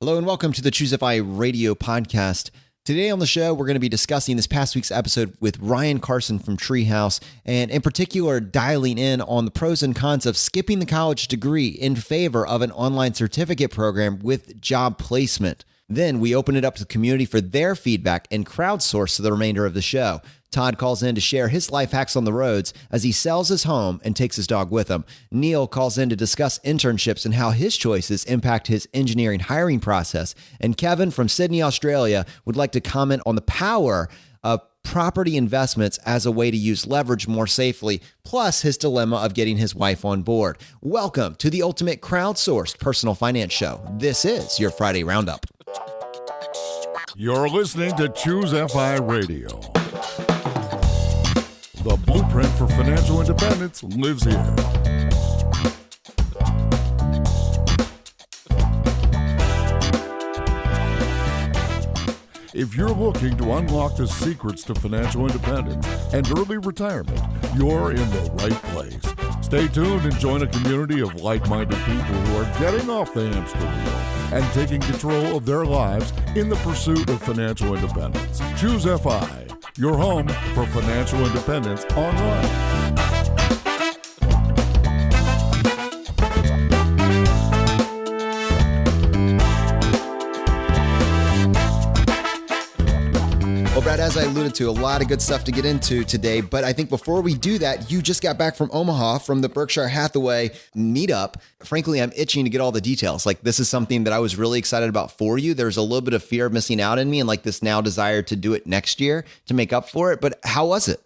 Hello and welcome to the ChooseFI radio podcast. Today on the show, we're going to be discussing this past week's episode with Ryan Carson from Treehouse, and in particular, dialing in on the pros and cons of skipping the college degree in favor of an online certificate program with job placement. Then we open it up to the community for their feedback and crowdsource the remainder of the show. Todd calls in to share his life hacks on the roads as he sells his home and takes his dog with him. Neil calls in to discuss internships and how his choices impact his engineering hiring process. And Kevin from Sydney, Australia, would like to comment on the power of property investments as a way to use leverage more safely, plus his dilemma of getting his wife on board. Welcome to the ultimate crowdsourced personal finance show. This is your Friday Roundup. You're listening to ChooseFI Radio. The blueprint for financial independence lives here. If you're looking to unlock the secrets to financial independence and early retirement, you're in the right place. Stay tuned and join a community of like-minded people who are getting off the hamster wheel and taking control of their lives in the pursuit of financial independence. ChooseFI, your home for financial independence online. Well, Brad, as I alluded to, a lot of good stuff to get into today, but I think before we do that, you just got back from Omaha from the Berkshire Hathaway meetup. Frankly, I'm itching to get all the details. Like, this is something that I was really excited about for you. There's a little bit of fear of missing out in me and like this now desire to do it next year to make up for it. But how was it?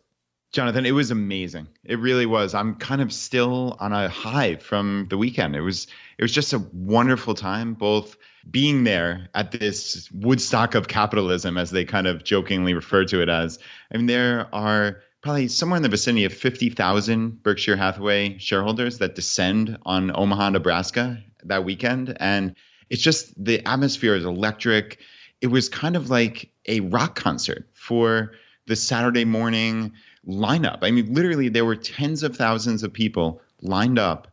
Jonathan, it was amazing. It really was. I'm kind of still on a high from the weekend. It was just a wonderful time, both being there at this Woodstock of capitalism, as they kind of jokingly refer to it as. I mean, there are probably somewhere in the vicinity of 50,000 Berkshire Hathaway shareholders that descend on Omaha, Nebraska that weekend. And it's just, the atmosphere is electric. It was kind of like a rock concert for the Saturday morning lineup. I mean, literally, there were tens of thousands of people lined up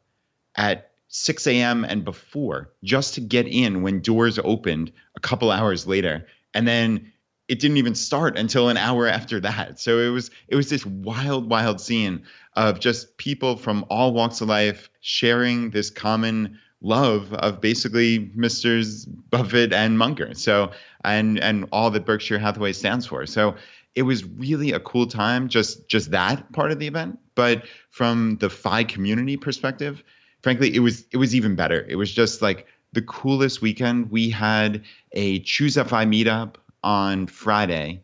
at 6 a.m. and before just to get in when doors opened a couple hours later. And then it didn't even start until an hour after that. So it was this wild, wild scene of just people from all walks of life sharing this common love of basically Mr. Buffett and Munger. So, and all that Berkshire Hathaway stands for. So it was really a cool time, just that part of the event. But from the FI community perspective, frankly, it was even better. It was just like the coolest weekend. We had a ChooseFI meetup on Friday.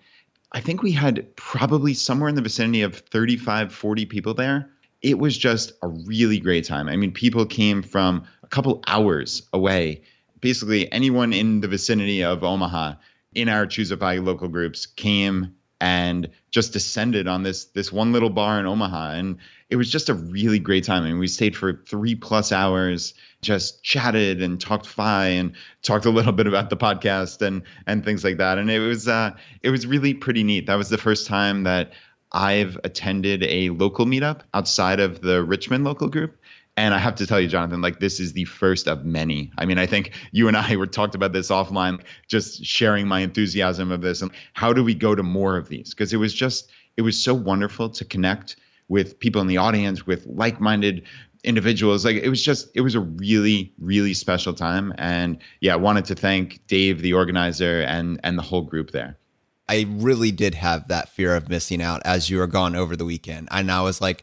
I think we had probably somewhere in the vicinity of 35, 40 people there. It was just a really great time. I mean, people came from a couple hours away. Basically, anyone in the vicinity of Omaha in our ChooseFI local groups came and just descended on this one little bar in Omaha. And it was just a really great time. I mean, we stayed for 3+ hours, just chatted and talked FI and talked a little bit about the podcast and things like that. And it was really pretty neat. That was the first time that I've attended a local meetup outside of the Richmond local group. And I have to tell you, Jonathan, like, this is the first of many. I mean, I think you and I talked about this offline, just sharing my enthusiasm of this. And how do we go to more of these? Because it was so wonderful to connect with people in the audience, with like-minded individuals. Like, it was a really, really special time. And yeah, I wanted to thank Dave, the organizer, and the whole group there. I really did have that fear of missing out as you were gone over the weekend. And I was like,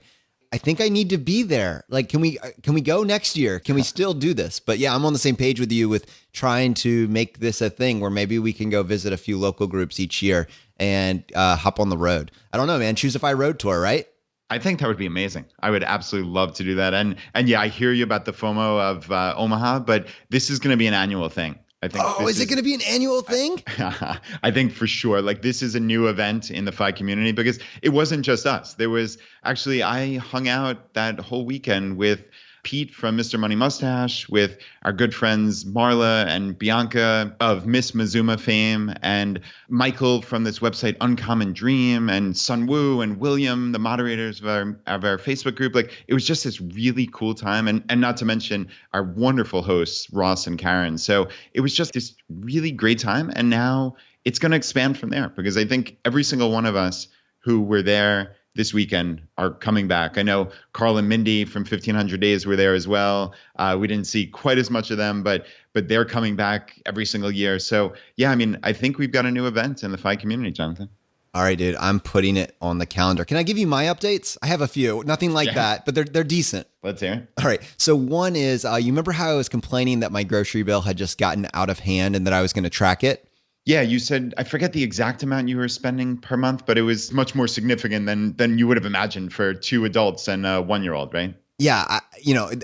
I think I need to be there. Like, can we go next year? Can we still do this? But yeah, I'm on the same page with you with trying to make this a thing where maybe we can go visit a few local groups each year and hop on the road. I don't know, man. ChooseFI road tour, right? I think that would be amazing. I would absolutely love to do that. And yeah, I hear you about the FOMO of Omaha, but this is going to be an annual thing. I think. Oh, is it going to be an annual thing? I think for sure. Like, this is a new event in the FI community because it wasn't just us. There was actually, I hung out that whole weekend with Pete from Mr. Money Mustache, with our good friends Marla and Bianca of Miss Mazuma fame, and Michael from this website Uncommon Dream, and Sun Woo and William, the moderators of our Facebook group. Like, it was just this really cool time, and not to mention our wonderful hosts Ross and Karen. So it was just this really great time, and now it's going to expand from there, because I think every single one of us who were there this weekend are coming back. I know Carl and Mindy from 1500 Days were there as well. We didn't see quite as much of them, but they're coming back every single year. So yeah, I mean, I think we've got a new event in the FI community, Jonathan. All right, dude, I'm putting it on the calendar. Can I give you my updates? I have a few, nothing like that, but they're decent. Let's hear it. All right. So one is, you remember how I was complaining that my grocery bill had just gotten out of hand and that I was going to track it? Yeah, you said, I forget the exact amount you were spending per month, but it was much more significant than you would have imagined for 2 adults and a 1-year-old, right? Yeah,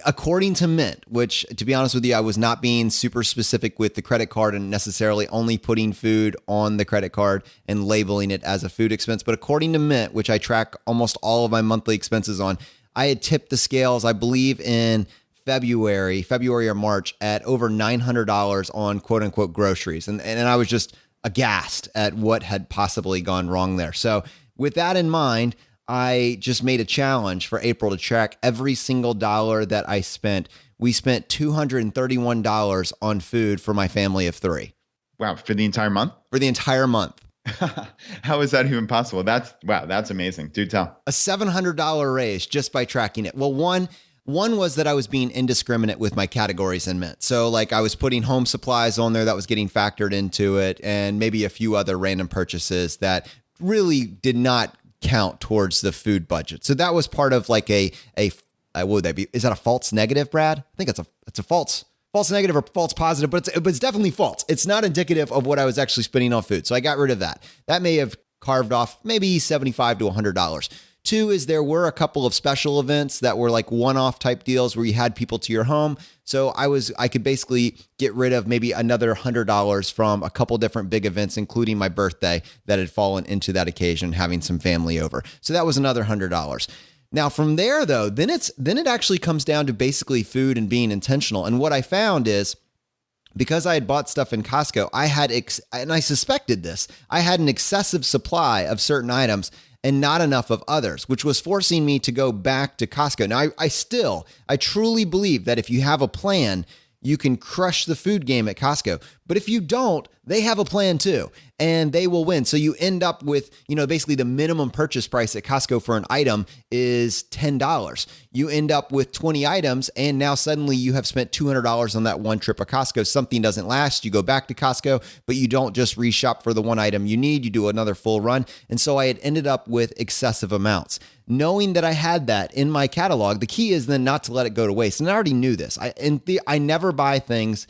according to Mint, which, to be honest with you, I was not being super specific with the credit card and necessarily only putting food on the credit card and labeling it as a food expense. But according to Mint, which I track almost all of my monthly expenses on, I had tipped the scales, I believe, in February or March at over $900 on quote unquote groceries. And I was just aghast at what had possibly gone wrong there. So with that in mind, I just made a challenge for April to track every single dollar that I spent. We spent $231 on food for my family of 3. Wow. For the entire month? For the entire month. How is that even possible? That's amazing. Do tell. A $700 raise just by tracking it. Well, one was that I was being indiscriminate with my categories in Mint. So like I was putting home supplies on there that was getting factored into it, and maybe a few other random purchases that really did not count towards the food budget. So that was part of like what would that be? Is that a false negative, Brad? I think it's a false negative or false positive, but it's definitely false. It's not indicative of what I was actually spending on food. So I got rid of that. That may have carved off maybe $75 to $100. 2 is there were a couple of special events that were like one-off type deals where you had people to your home. So I could basically get rid of maybe another $100 from a couple different big events, including my birthday that had fallen into that occasion, having some family over. So that was another $100. Now from there though, then it actually comes down to basically food and being intentional. And what I found is, because I had bought stuff in Costco, and I suspected this, I had an excessive supply of certain items and not enough of others, which was forcing me to go back to Costco. Now, I truly believe that if you have a plan, you can crush the food game at Costco. But if you don't, they have a plan too, and they will win. So you end up with, basically the minimum purchase price at Costco for an item is $10. You end up with 20 items, and now suddenly you have spent $200 on that one trip of Costco. Something doesn't last. You go back to Costco, but you don't just reshop for the one item you need. You do another full run. And so I had ended up with excessive amounts. Knowing that I had that in my catalog, the key is then not to let it go to waste. And I already knew this. I never buy things.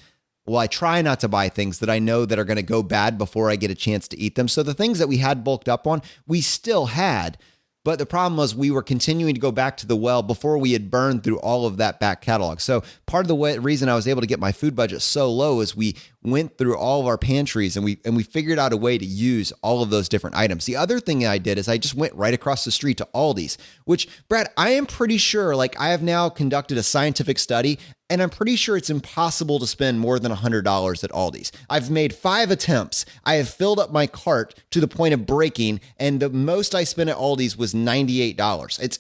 Well, I try not to buy things that I know that are going to go bad before I get a chance to eat them. So the things that we had bulked up on, we still had. But the problem was we were continuing to go back to the well before we had burned through all of that back catalog. So part of the reason I was able to get my food budget so low is we went through all of our pantries and we figured out a way to use all of those different items. The other thing I did is I just went right across the street to Aldi's, which, Brad, I am pretty sure, like I have now conducted a scientific study, and I'm pretty sure it's impossible to spend more than $100 at Aldi's. I've made 5 attempts. I have filled up my cart to the point of breaking, and the most I spent at Aldi's was $98.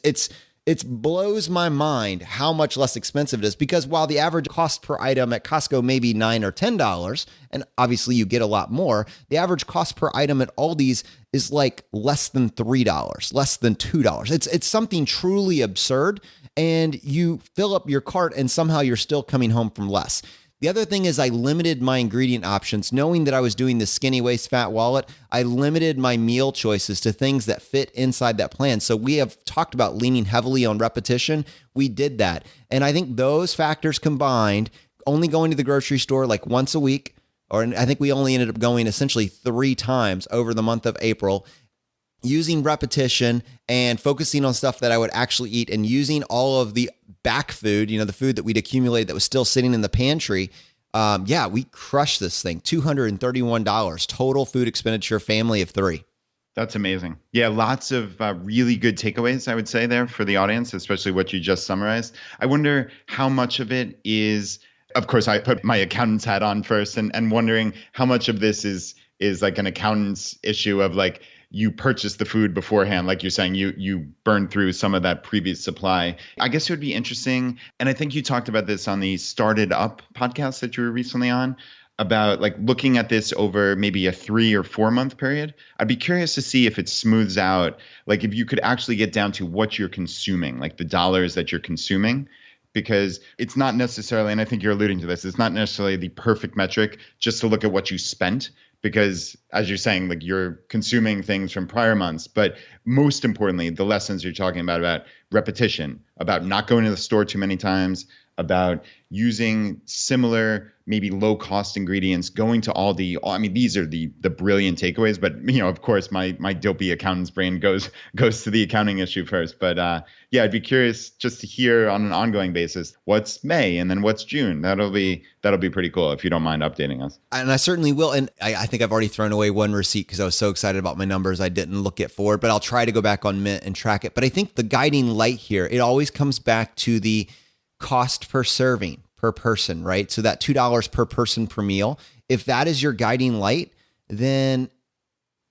It blows my mind how much less expensive it is, because while the average cost per item at Costco may be $9 or $10, and obviously you get a lot more, the average cost per item at Aldi's is like less than $3, less than $2. It's something truly absurd, and you fill up your cart and somehow you're still coming home from less. The other thing is I limited my ingredient options. Knowing that I was doing the skinny waist fat wallet, I limited my meal choices to things that fit inside that plan. So we have talked about leaning heavily on repetition. We did that. And I think those factors combined, only going to the grocery store like once a week, or I think we only ended up going essentially 3 times over the month of April, using repetition and focusing on stuff that I would actually eat, and using all of the back food, the food that we'd accumulated that was still sitting in the pantry. We crushed this thing. $231 total food expenditure, family of 3. That's amazing. Yeah, lots of really good takeaways, I would say, there for the audience, especially what you just summarized. I wonder how much of it is, of course, I put my accountant's hat on first, and wondering how much of this is like an accountant's issue of like you purchased the food beforehand, like you're saying, you burned through some of that previous supply. I guess it would be interesting, and I think you talked about this on the Started Up podcast that you were recently on, about like looking at this over maybe a 3 or 4 month period. I'd be curious to see if it smooths out, like if you could actually get down to what you're consuming, like the dollars that you're consuming, because it's not necessarily, and I think you're alluding to this, it's not necessarily the perfect metric just to look at what you spent, because as you're saying, like you're consuming things from prior months. But most importantly, the lessons you're talking about repetition, about not going to the store too many times, about using similar, maybe low cost ingredients, going to Aldi. I mean, these are the brilliant takeaways, but of course my dopey accountant's brain goes to the accounting issue first. But yeah, I'd be curious just to hear on an ongoing basis, what's May and then what's June. That'll be pretty cool if you don't mind updating us. And I certainly will. And I think I've already thrown away one receipt because I was so excited about my numbers. I didn't look it forward, but I'll try to go back on Mint and track it. But I think the guiding light here, it always comes back to the cost per serving per person, right? So that $2 per person per meal, if that is your guiding light, then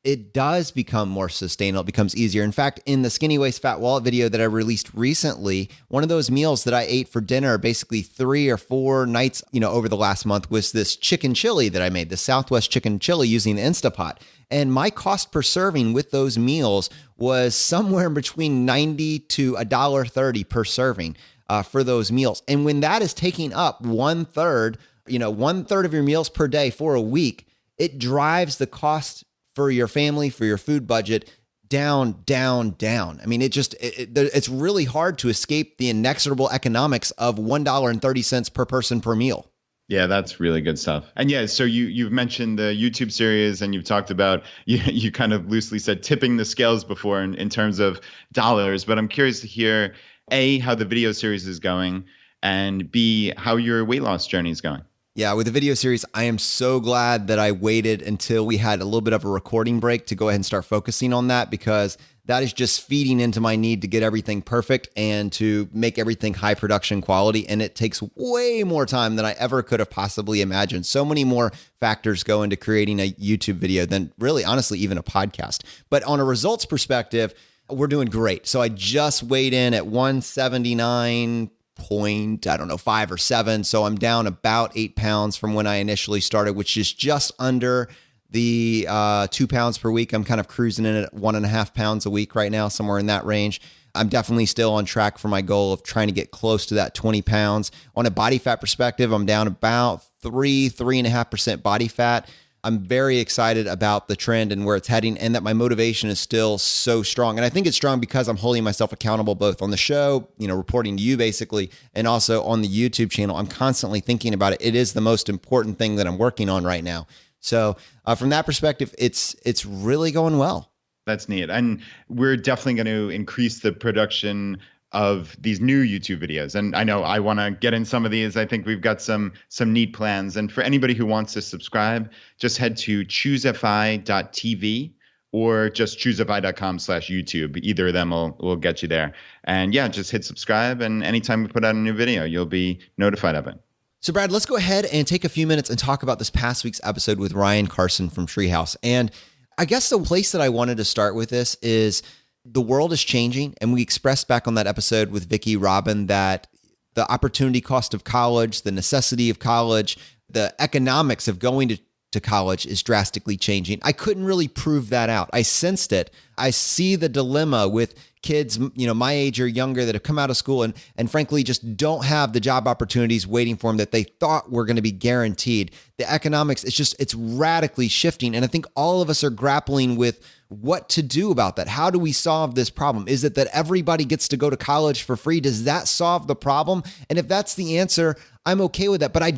it does become more sustainable. It becomes easier. In fact, in the Skinny Waist Fat Wallet video that I released recently, one of those meals that I ate for dinner, basically 3 or 4 nights, over the last month, was this chicken chili that I made, the Southwest chicken chili using the Instapot. And my cost per serving with those meals was somewhere between $90 to $1.30 per serving. For those meals. And when that is taking up 1/3, 1/3 of your meals per day for a week, it drives the cost for your family, for your food budget down, down, down. I mean, it's really hard to escape the inexorable economics of $1.30 per person per meal. Yeah, that's really good stuff. And yeah, so you've mentioned the YouTube series, and you've talked about, you kind of loosely said tipping the scales before in terms of dollars, but I'm curious to hear, A, how the video series is going, and B, how your weight loss journey is going. Yeah, with the video series, I am so glad that I waited until we had a little bit of a recording break to go ahead and start focusing on that, because that is just feeding into my need to get everything perfect and to make everything high production quality. And it takes way more time than I ever could have possibly imagined. So many more factors go into creating a YouTube video than really, honestly, even a podcast. But on a results perspective, we're doing great. So I just weighed in at 179.5 or 7. So I'm down about 8 pounds from when I initially started, which is just under the 2 pounds per week. I'm kind of cruising in at 1.5 pounds a week right now, somewhere in that range. I'm definitely still on track for my goal of trying to get close to that 20 pounds. On a body fat perspective, I'm down about 3.5% body fat. I'm very excited about the trend and where it's heading, and that my motivation is still so strong. And I think it's strong because I'm holding myself accountable both on the show, reporting to you basically, and also on the YouTube channel. I'm constantly thinking about it. It is the most important thing that I'm working on right now. So from that perspective, it's really going well. That's neat. And we're definitely going to increase the production of these new YouTube videos. And I know I want to get in some of these. I think we've got some neat plans. And for anybody who wants to subscribe, just head to ChooseFI.tv or just ChooseFI.com/YouTube. Either of them will get you there. And yeah, just hit subscribe. And anytime we put out a new video, you'll be notified of it. So Brad, let's go ahead and take a few minutes and talk about this past week's episode with Ryan Carson from Treehouse. And I guess the place that I wanted to start with this is the world is changing. And we expressed back on that episode with Vicki Robin that the opportunity cost of college, the necessity of college, the economics of going to college is drastically changing. I couldn't really prove that out. I sensed it. I see the dilemma with kids, my age or younger that have come out of school and frankly just don't have the job opportunities waiting for them that they thought were going to be guaranteed. The economics, it's radically shifting. And I think all of us are grappling with what to do about that. How do we solve this problem? Is it that everybody gets to go to college for free? Does that solve the problem? And if that's the answer, I'm okay with that. But I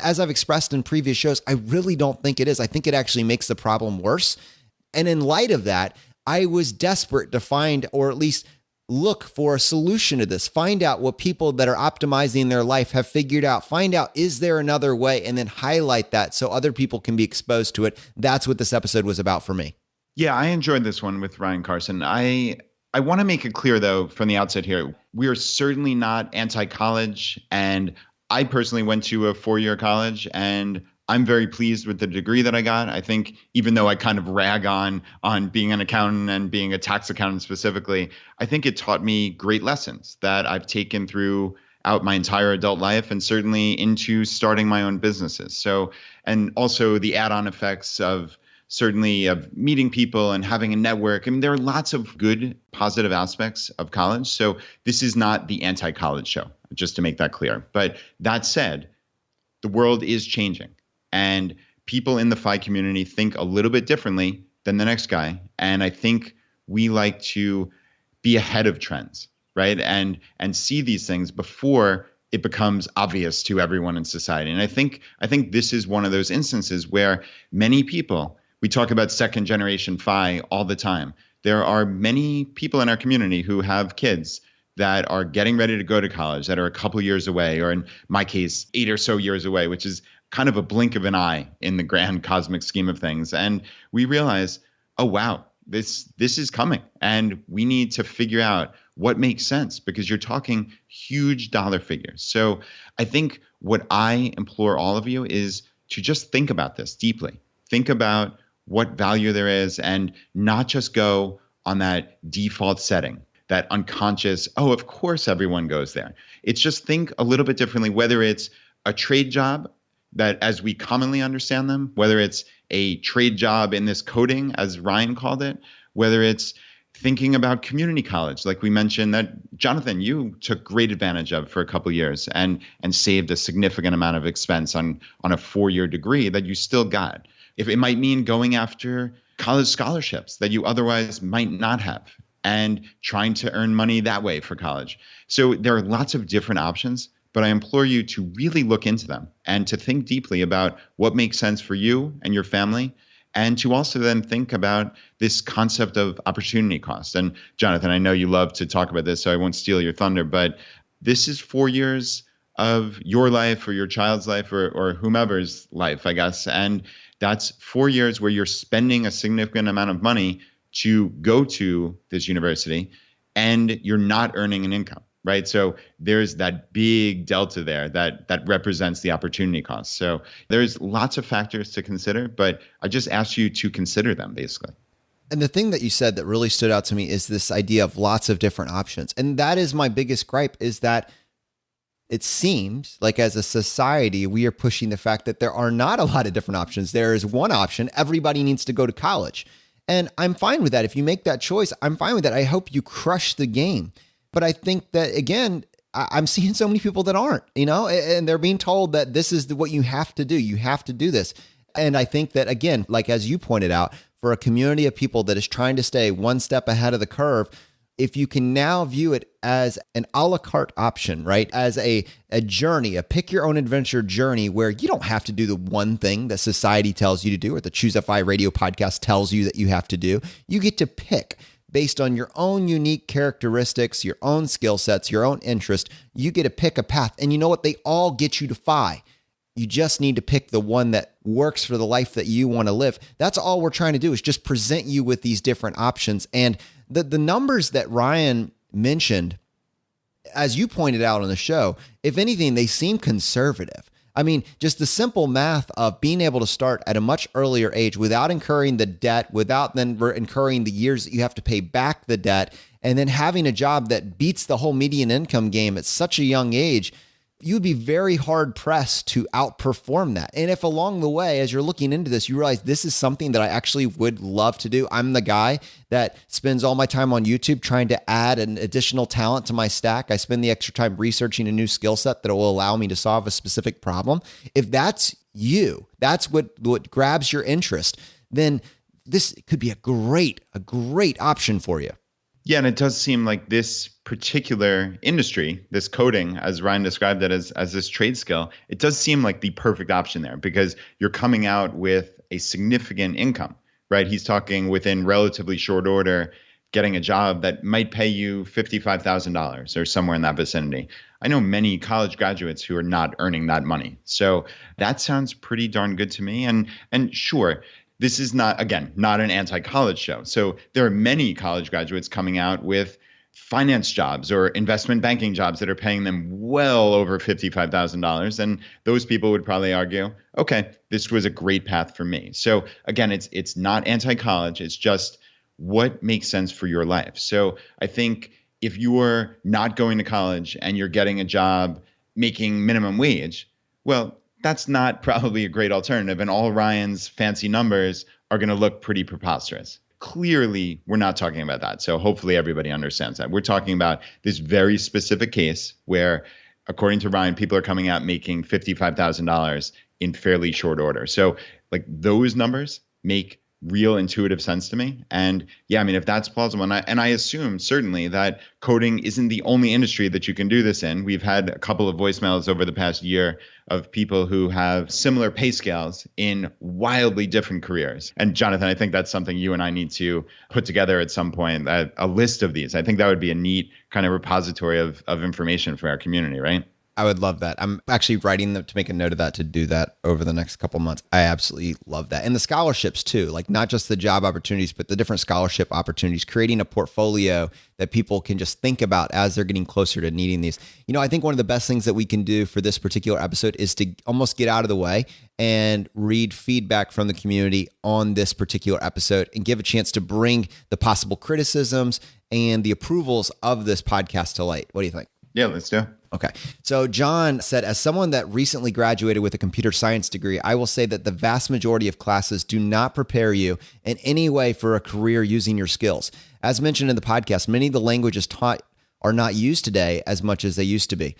as I've expressed in previous shows, I really don't think it is. I think it actually makes the problem worse. And in light of that, I was desperate to find, or at least look for a solution to this. Find out what people that are optimizing their life have figured out. Find out, is there another way? And then highlight that so other people can be exposed to it. That's what this episode was about for me. Yeah, I enjoyed this one with Ryan Carson. I want to make it clear, though, from the outset here, we are certainly not anti-college. And I personally went to a 4-year college, and I'm very pleased with the degree that I got. I think even though I kind of rag on being an accountant and being a tax accountant specifically, I think it taught me great lessons that I've taken throughout my entire adult life and certainly into starting my own businesses. So, and also the add-on effects of certainly of meeting people and having a network. I mean, there are lots of good, positive aspects of college. So this is not the anti-college show, just to make that clear. But that said, the world is changing. And people in the FI community think a little bit differently than the next guy. And I think we like to be ahead of trends, right? And see these things before it becomes obvious to everyone in society. And I think this is one of those instances where many people, we talk about second generation FI all the time. There are many people in our community who have kids that are getting ready to go to college, that are a couple years away, or in my case, 8 or so years away, which is kind of a blink of an eye in the grand cosmic scheme of things. And we realize, oh, wow, this is coming. And we need to figure out what makes sense, because you're talking huge dollar figures. So I think what I implore all of you is to just think about this deeply. Think about what value there is, and not just go on that default setting, that unconscious, oh, of course everyone goes there. It's just think a little bit differently, whether it's a trade job that as we commonly understand them, whether it's a trade job in this coding, as Ryan called it, whether it's thinking about community college, like we mentioned that, Jonathan, you took great advantage of for a couple of years and saved a significant amount of expense on a 4-year degree that you still got. If it might mean going after college scholarships that you otherwise might not have and trying to earn money that way for college. So there are lots of different options, but I implore you to really look into them and to think deeply about what makes sense for you and your family, and to also then think about this concept of opportunity cost. And Jonathan, I know you love to talk about this, so I won't steal your thunder, but this is 4 years of your life or your child's life or whomever's life, I guess. And that's 4 years where you're spending a significant amount of money to go to this university, and you're not earning an income, right? So there's that big delta there that represents the opportunity cost. So there's lots of factors to consider, but I just ask you to consider them, basically. And the thing that you said that really stood out to me is this idea of lots of different options. And that is my biggest gripe, is that it seems like as a society, we are pushing the fact that there are not a lot of different options. There is one option. Everybody needs to go to college. And I'm fine with that. If you make that choice, I'm fine with that. I hope you crush the game. But I think that, again, I'm seeing so many people that aren't, and they're being told that this is what you have to do. You have to do this. And I think that, again, like as you pointed out, for a community of people that is trying to stay one step ahead of the curve, if you can now view it as an a la carte option, right? As a journey, a pick your own adventure journey where you don't have to do the one thing that society tells you to do or the ChooseFI radio podcast tells you that you have to do. You get to pick based on your own unique characteristics, your own skill sets, your own interest. You get to pick a path. And you know what? They all get you to FI. You just need to pick the one that works for the life that you want to live. That's all we're trying to do, is just present you with these different options. And the numbers that Ryan mentioned, as you pointed out on the show, if anything, they seem conservative. I mean, just the simple math of being able to start at a much earlier age without incurring the debt, without then incurring the years that you have to pay back the debt, and then having a job that beats the whole median income game at such a young age, you'd be very hard pressed to outperform that. And if along the way, as you're looking into this, you realize this is something that I actually would love to do. I'm the guy that spends all my time on YouTube trying to add an additional talent to my stack. I spend the extra time researching a new skill set that will allow me to solve a specific problem. If that's you, that's what grabs your interest, then this could be a great option for you. Yeah, and it does seem like this particular industry, this coding, as Ryan described it as this trade skill, it does seem like the perfect option there, because you're coming out with a significant income, right? He's talking within relatively short order, getting a job that might pay you $55,000 or somewhere in that vicinity. I know many college graduates who are not earning that money. So that sounds pretty darn good to me. And sure, this is not, again, not an anti-college show. So there are many college graduates coming out with finance jobs or investment banking jobs that are paying them well over $55,000. And those people would probably argue, okay, this was a great path for me. So again, it's not anti-college. It's just what makes sense for your life. So I think if you're not going to college and you're getting a job making minimum wage, well, that's not probably a great alternative. And all Ryan's fancy numbers are going to look pretty preposterous. Clearly, we're not talking about that. So hopefully everybody understands that. We're talking about this very specific case where, according to Ryan, people are coming out making $55,000 in fairly short order. So like those numbers make real intuitive sense to me. And yeah, I mean, if that's plausible, and I assume certainly that coding isn't the only industry that you can do this in. We've had a couple of voicemails over the past year of people who have similar pay scales in wildly different careers. And Jonathan, I think that's something you and I need to put together at some point, a list of these. I think that would be a neat kind of repository of information for our community, right? I would love that. I'm actually writing to make a note of that, to do that over the next couple months. I absolutely love that. And the scholarships too, like not just the job opportunities, but the different scholarship opportunities, creating a portfolio that people can just think about as they're getting closer to needing these. You know, I think one of the best things that we can do for this particular episode is to almost get out of the way and read feedback from the community on this particular episode and give a chance to bring the possible criticisms and the approvals of this podcast to light. What do you think? Yeah, let's do it. Okay. So John said, as someone that recently graduated with a computer science degree, I will say that the vast majority of classes do not prepare you in any way for a career using your skills. As mentioned in the podcast, many of the languages taught are not used today as much as they used to be.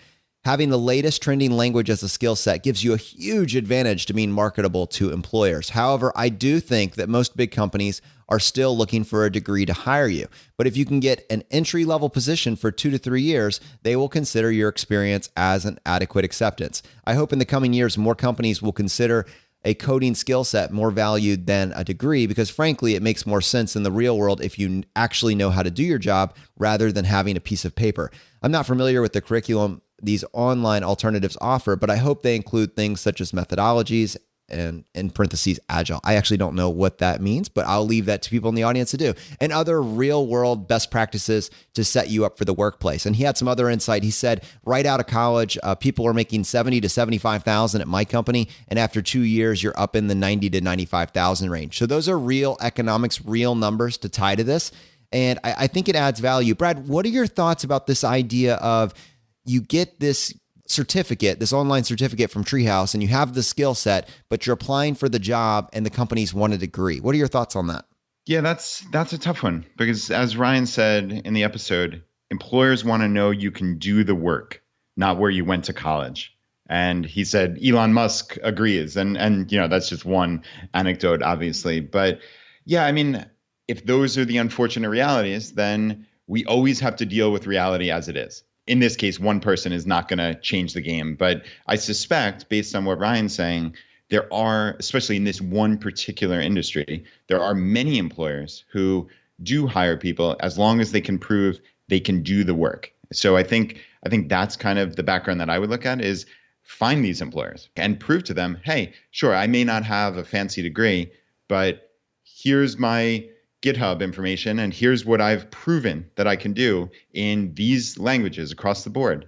Having the latest trending language as a skill set gives you a huge advantage to being marketable to employers. However, I do think that most big companies are still looking for a degree to hire you. But if you can get an entry-level position for 2 to 3 years, they will consider your experience as an adequate acceptance. I hope in the coming years, more companies will consider a coding skill set more valued than a degree, because frankly, it makes more sense in the real world if you actually know how to do your job rather than having a piece of paper. I'm not familiar with the curriculum these online alternatives offer, but I hope they include things such as methodologies and, in parentheses, agile. I actually don't know what that means, but I'll leave that to people in the audience to do. And other real world best practices to set you up for the workplace. And he had some other insight. He said, right out of college, people are making 70 to 75,000 at my company. And after 2 years, you're up in the 90 to 95,000 range. So those are real economics, real numbers to tie to this. And I think it adds value. Brad, what are your thoughts about this idea of you get this certificate, this online certificate from Treehouse, and you have the skill set, but you're applying for the job and the companies want a degree? What are your thoughts on that? Yeah, that's a tough one, because as Ryan said in the episode, employers want to know you can do the work, not where you went to college. And he said Elon Musk agrees. And you know, that's just one anecdote, obviously. But yeah, I mean, if those are the unfortunate realities, then we always have to deal with reality as it is. In this case, one person is not going to change the game. But I suspect, based on what Ryan's saying, there are, especially in this one particular industry, there are many employers who do hire people as long as they can prove they can do the work. So I think that's kind of the background that I would look at, is find these employers and prove to them, hey, sure, I may not have a fancy degree, but here's my GitHub information, and here's what I've proven that I can do in these languages across the board.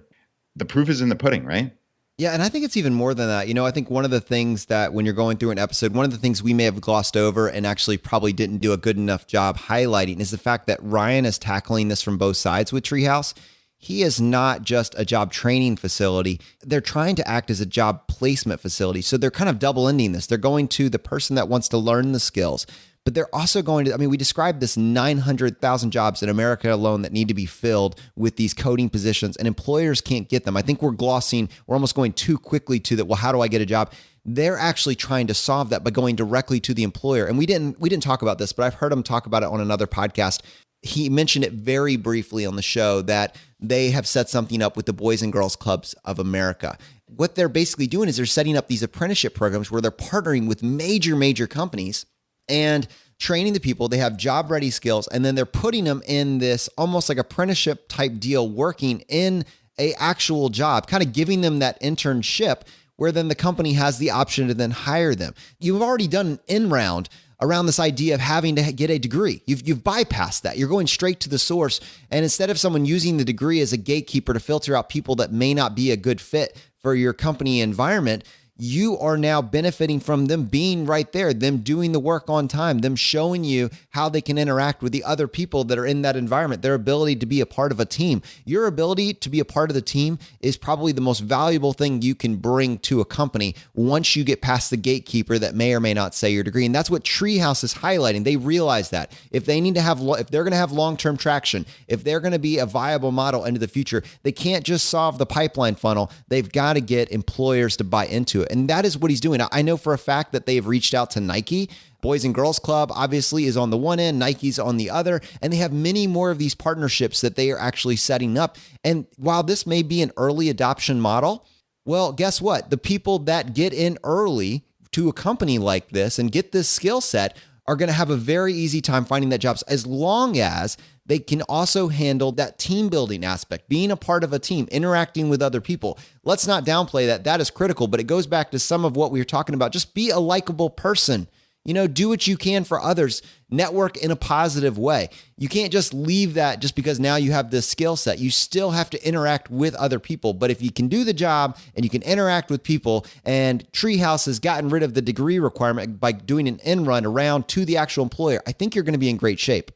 The proof is in the pudding, right? Yeah, and I think it's even more than that. You know, I think one of the things that when you're going through an episode, one of the things we may have glossed over and actually probably didn't do a good enough job highlighting is the fact that Ryan is tackling this from both sides with Treehouse. He is not just a job training facility. They're trying to act as a job placement facility. So they're kind of double ending this. They're going to the person that wants to learn the skills, but they're also going to, I mean, we described this 900,000 jobs in America alone that need to be filled with these coding positions, and employers can't get them. I think we're almost going too quickly to that. Well, how do I get a job? They're actually trying to solve that by going directly to the employer. And we didn't talk about this, but I've heard him talk about it on another podcast. He mentioned it very briefly on the show that they have set something up with the Boys and Girls Clubs of America. What they're basically doing is they're setting up these apprenticeship programs where they're partnering with major companies and training the people. They have job ready skills, and then they're putting them in this almost like apprenticeship type deal, working in a actual job, kind of giving them that internship where then the company has the option to then hire them. You've already done an in-round around this idea of having to get a degree. You've bypassed that. You're going straight to the source. And instead of someone using the degree as a gatekeeper to filter out people that may not be a good fit for your company environment, you are now benefiting from them being right there, them doing the work on time, them showing you how they can interact with the other people that are in that environment, their ability to be a part of a team. Your ability to be a part of the team is probably the most valuable thing you can bring to a company once you get past the gatekeeper that may or may not say your degree. And that's what Treehouse is highlighting. They realize that if they're going to have long-term traction, if they're going to be a viable model into the future, they can't just solve the pipeline funnel. They've got to get employers to buy into it. And that is what he's doing. I know for a fact that they've reached out to Nike. Boys and Girls Club obviously is on the one end, Nike's on the other, and they have many more of these partnerships that they are actually setting up. And while this may be an early adoption model, well, guess what? The people that get in early to a company like this and get this skill set are going to have a very easy time finding that jobs, as long as they can also handle that team building aspect, being a part of a team, interacting with other people. Let's not downplay that. That is critical, but it goes back to some of what we were talking about. Just be a likable person. Do what you can for others. Network in a positive way. You can't just leave that just because now you have this skill set. You still have to interact with other people. But if you can do the job and you can interact with people, and Treehouse has gotten rid of the degree requirement by doing an end run around to the actual employer, I think you're going to be in great shape.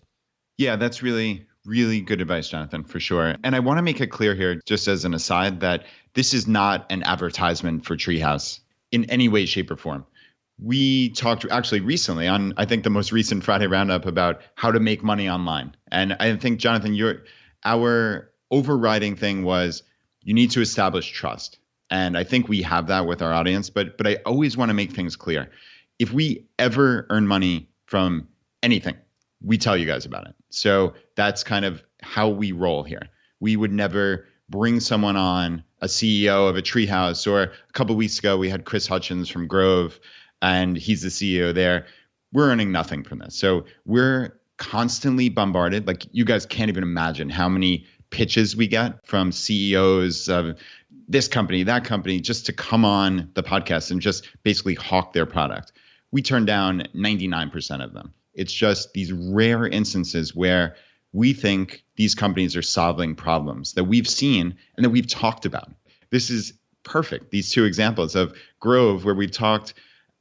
Yeah, that's really, really good advice, Jonathan, for sure. And I want to make it clear here, just as an aside, that this is not an advertisement for Treehouse in any way, shape, or form. We talked actually recently on, I think, the most recent Friday Roundup about how to make money online. And I think, Jonathan, our overriding thing was you need to establish trust. And I think we have that with our audience. But I always want to make things clear. If we ever earn money from anything, we tell you guys about it. So that's kind of how we roll here. We would never bring someone on, a CEO of a Treehouse, or a couple of weeks ago, we had Chris Hutchins from Grove, and he's the CEO there. We're earning nothing from this. So we're constantly bombarded. Like, you guys can't even imagine how many pitches we get from CEOs of this company, that company, just to come on the podcast and just basically hawk their product. We turn down 99% of them. It's just these rare instances where we think these companies are solving problems that we've seen and that we've talked about. This is perfect. These two examples of Grove, where we've talked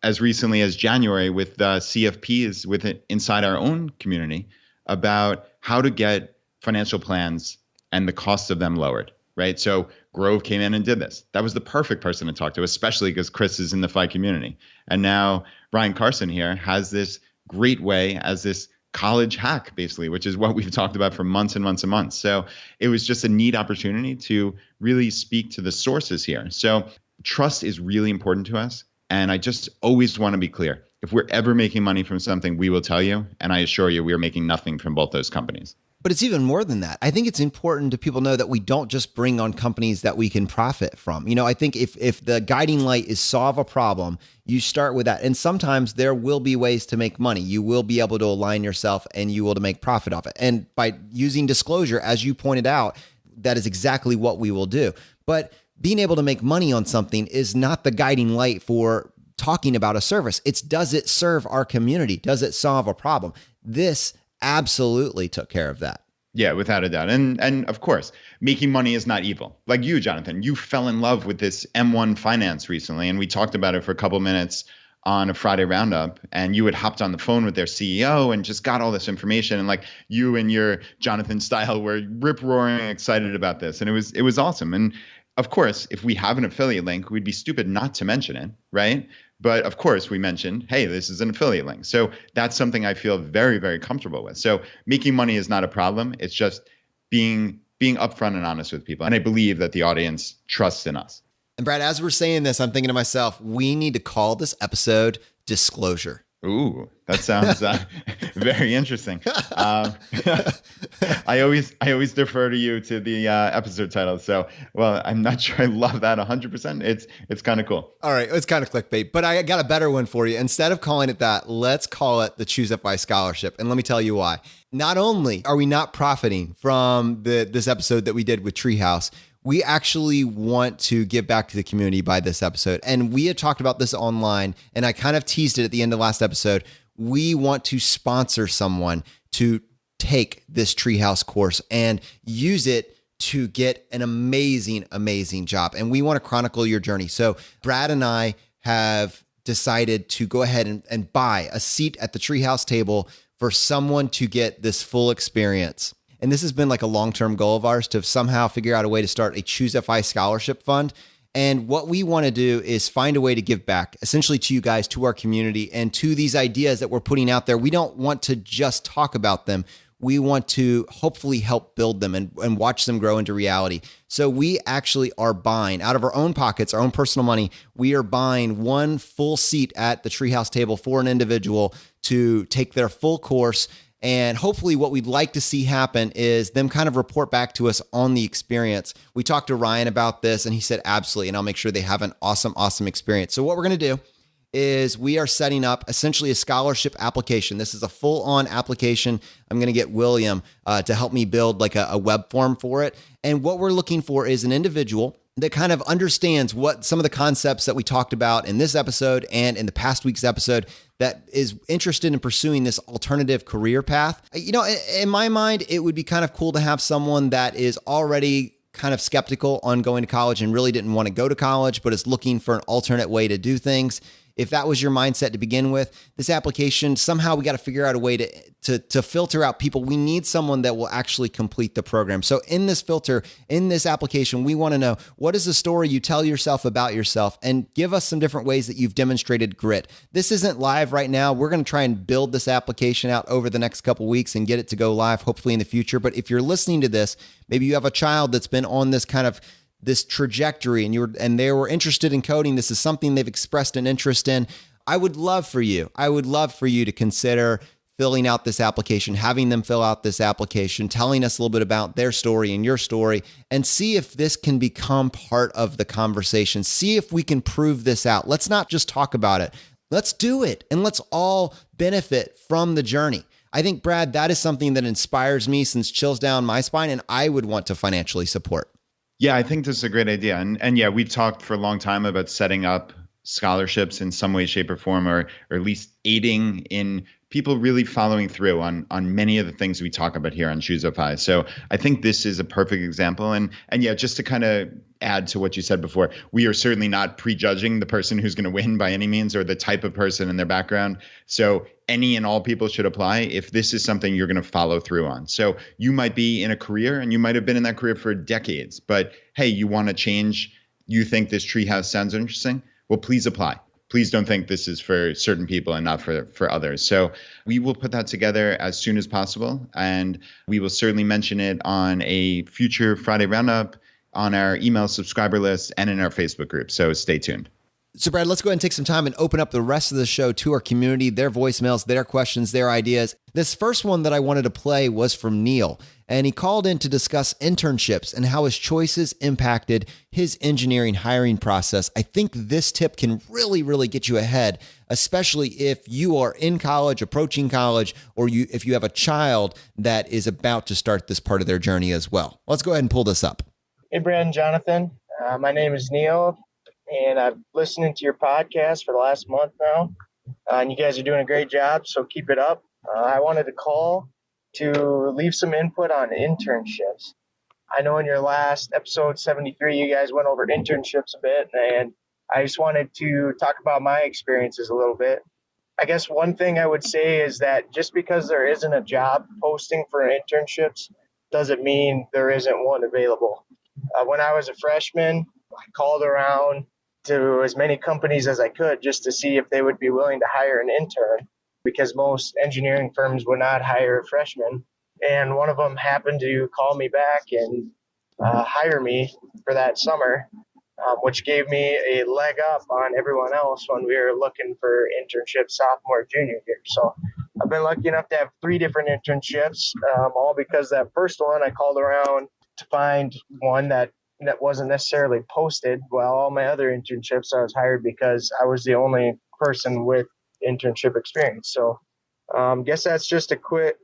as recently as January with CFPs inside our own community about how to get financial plans and the cost of them lowered, right? So Grove came in and did this. That was the perfect person to talk to, especially because Chris is in the FI community. And now Ryan Carson here has this great way as this college hack, basically, which is what we've talked about for months and months and months. So it was just a neat opportunity to really speak to the sources here. So trust is really important to us. And I just always want to be clear. If we're ever making money from something, we will tell you. And I assure you, we're making nothing from both those companies. But it's even more than that. I think it's important to people know that we don't just bring on companies that we can profit from. I think if the guiding light is solve a problem, you start with that. And sometimes there will be ways to make money. You will be able to align yourself and you will to make profit off it. And by using disclosure, as you pointed out, that is exactly what we will do. But being able to make money on something is not the guiding light for talking about a service. It's, does it serve our community? Does it solve a problem? This absolutely took care of that. Yeah, without a doubt. And of course, making money is not evil. Like you, Jonathan, you fell in love with this M1 finance recently, and we talked about it for a couple minutes on a Friday Roundup, and you had hopped on the phone with their CEO and just got all this information. And like you and your Jonathan style were rip-roaring excited about this. And it was awesome. And of course, if we have an affiliate link, we'd be stupid not to mention it, right? But of course, we mentioned, hey, this is an affiliate link. So that's something I feel very, very comfortable with. So making money is not a problem. It's just being upfront and honest with people. And I believe that the audience trusts in us. And Brad, as we're saying this, I'm thinking to myself, we need to call this episode Disclosure. Ooh, that sounds very interesting. I always defer to you to the episode title. So, well, I'm not sure I love that 100%. It's kind of cool. All right, it's kind of clickbait, but I got a better one for you. Instead of calling it that, let's call it the ChooseFI Scholarship. And let me tell you why. Not only are we not profiting from this episode that we did with Treehouse, we actually want to give back to the community by this episode. And we had talked about this online, and I kind of teased it at the end of last episode. we want to sponsor someone to take this Treehouse course and use it to get an amazing, amazing job. And we want to chronicle your journey. So Brad and I have decided to go ahead and buy a seat at the Treehouse table for someone to get this full experience. And this has been like a long-term goal of ours to somehow figure out a way to start a ChooseFI Scholarship Fund. And what we want to do is find a way to give back essentially to you guys, to our community, and to these ideas that we're putting out there. We don't want to just talk about them. We want to hopefully help build them and watch them grow into reality. So we actually are buying out of our own pockets, our own personal money. We are buying one full seat at the Treehouse table for an individual to take their full course. And hopefully what we'd like to see happen is them kind of report back to us on the experience. We talked to Ryan about this and he said, absolutely. And I'll make sure they have an awesome, awesome experience. So what we're going to do is we are setting up essentially a scholarship application. This is a full-on application. I'm going to get William to help me build like a web form for it. And what we're looking for is an individual that kind of understands what some of the concepts that we talked about in this episode and in the past week's episode, that is interested in pursuing this alternative career path. You know, in my mind, it would be kind of cool to have someone that is already kind of skeptical on going to college and really didn't want to go to college, but is looking for an alternate way to do things. If that was your mindset to begin with, this application, somehow we got to figure out a way to filter out people. We need someone that will actually complete the program. So in this filter, in this application, we want to know, what is the story you tell yourself about yourself, and give us some different ways that you've demonstrated grit. This isn't live right now. We're going to try and build this application out over the next couple weeks and get it to go live, hopefully in the future. But if you're listening to this, maybe you have a child that's been on this kind of this trajectory and they were interested in coding. This is something they've expressed an interest in. I would love for you to consider filling out this application, having them fill out this application, telling us a little bit about their story and your story, and see if this can become part of the conversation. See if we can prove this out. Let's not just talk about it. Let's do it, and let's all benefit from the journey. I think, Brad, that is something that inspires me, since chills down my spine, and I would want to financially support. Yeah, I think this is a great idea. And yeah, we talked for a long time about setting up scholarships in some way, shape, or form, or at least aiding in people really following through on many of the things we talk about here on ChooseFI. So I think this is a perfect example. And yeah, just to kind of add to what you said before, we are certainly not prejudging the person who's going to win by any means, or the type of person and their background. So any and all people should apply if this is something you're going to follow through on. So you might be in a career and you might have been in that career for decades, but hey, you want to change. You think this treehouse sounds interesting? Well, please apply. Please don't think this is for certain people and not for others. So we will put that together as soon as possible. And we will certainly mention it on a future Friday Roundup, on our email subscriber list, and in our Facebook group. So stay tuned. So Brad, let's go ahead and take some time and open up the rest of the show to our community, their voicemails, their questions, their ideas. This first one that I wanted to play was from Neil, and he called in to discuss internships and how his choices impacted his engineering hiring process. I think this tip can really, really get you ahead, especially if you are in college, approaching college, or if you have a child that is about to start this part of their journey as well. Let's go ahead and pull this up. Hey, Brad and Jonathan. My name is Neil, and I've listened to your podcast for the last month now, and you guys are doing a great job, so keep it up. I wanted to call to leave some input on internships. I know in your last episode 73, you guys went over internships a bit, and I just wanted to talk about my experiences a little bit. I guess one thing I would say is that just because there isn't a job posting for internships doesn't mean there isn't one available. When I was a freshman, I called around to as many companies as I could just to see if they would be willing to hire an intern, because most engineering firms would not hire a freshman. And one of them happened to call me back and hire me for that summer, which gave me a leg up on everyone else when we were looking for internships sophomore, junior year. So I've been lucky enough to have 3 different internships, all because that first one I called around to find one that wasn't necessarily posted, while all my other internships I was hired because I was the only person with internship experience. So guess that's just a quick